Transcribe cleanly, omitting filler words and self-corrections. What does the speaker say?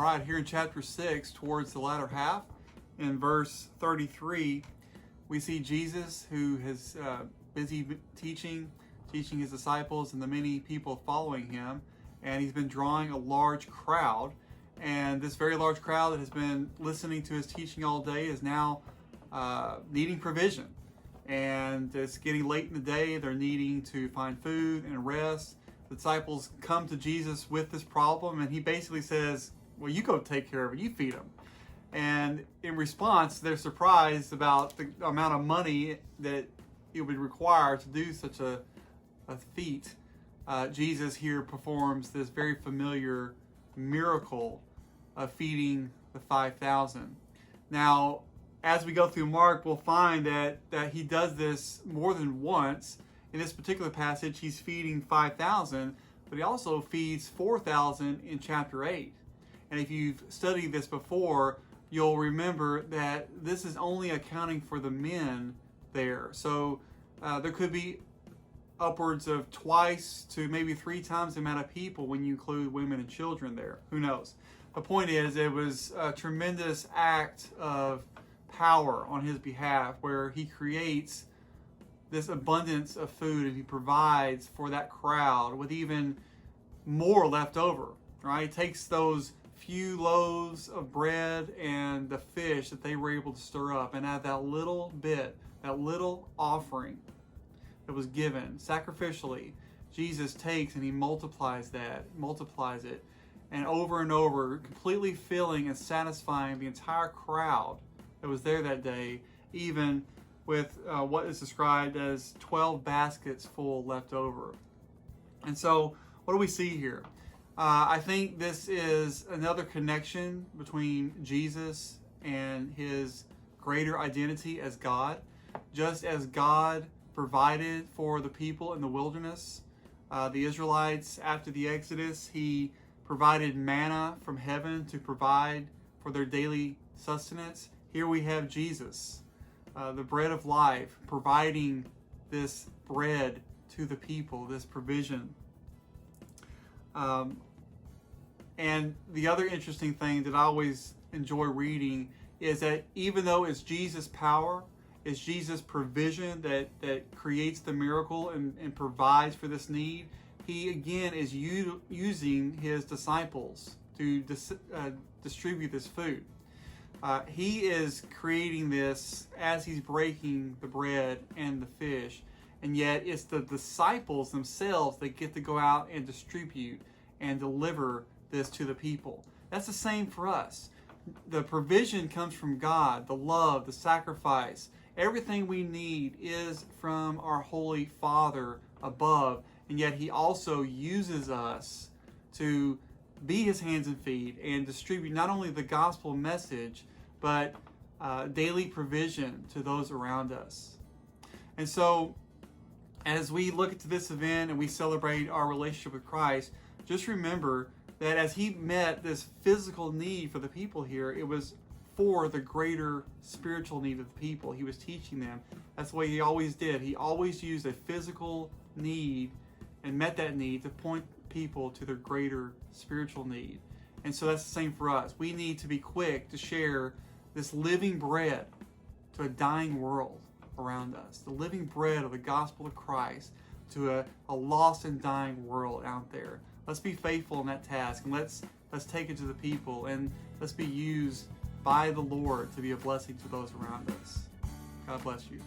All right, here in chapter 6, towards the latter half, in verse 33, we see Jesus, who is busy teaching his disciples and the many people following him, and he's been drawing a large crowd. And this very large crowd that has been listening to his teaching all day is now needing provision. And it's getting late in the day. They're needing to find food and rest. The disciples come to Jesus with this problem, and he basically says, well, you go take care of it. You feed them. And in response, they're surprised about the amount of money that it would require to do such a feat. Jesus here performs this very familiar miracle of feeding the 5,000. Now, as we go through Mark, we'll find that he does this more than once. In this particular passage, he's feeding 5,000, but he also feeds 4,000 in chapter 8. And if you've studied this before, you'll remember that this is only accounting for the men there. So there could be upwards of twice to maybe 3 times the amount of people when you include women and children there. Who knows? The point is, it was a tremendous act of power on his behalf, where he creates this abundance of food and he provides for that crowd with even more left over. Right? He takes those few loaves of bread and the fish that they were able to stir up, and add that little bit, that little offering that was given sacrificially, Jesus takes and he multiplies it, and over, completely filling and satisfying the entire crowd that was there that day, even with what is described as 12 baskets full left over. And so, what do we see here? I think this is another connection between Jesus and his greater identity as God. Just as God provided for the people in the wilderness, the Israelites after the Exodus, he provided manna from heaven to provide for their daily sustenance. Here we have Jesus, the bread of life, providing this bread to the people, this provision. And the other interesting thing that I always enjoy reading is that even though it's Jesus' power, it's Jesus' provision that creates the miracle and provides for this need, he again is using his disciples to distribute this food. He is creating this as he's breaking the bread and the fish, and yet it's the disciples themselves that get to go out and distribute and deliver this to the people. That's the same for us. The provision comes from God, the love, the sacrifice. Everything we need is from our Holy Father above, and yet he also uses us to be his hands and feet and distribute not only the gospel message, but daily provision to those around us. And so, as we look at this event and we celebrate our relationship with Christ, just remember that as he met this physical need for the people here, it was for the greater spiritual need of the people. He was teaching them. That's the way he always did. He always used a physical need and met that need to point people to their greater spiritual need. And so that's the same for us. We need to be quick to share this living bread to a dying world around us. The living bread of the gospel of Christ to a lost and dying world out there. Let's be faithful in that task, and let's take it to the people, and let's be used by the Lord to be a blessing to those around us. God bless you.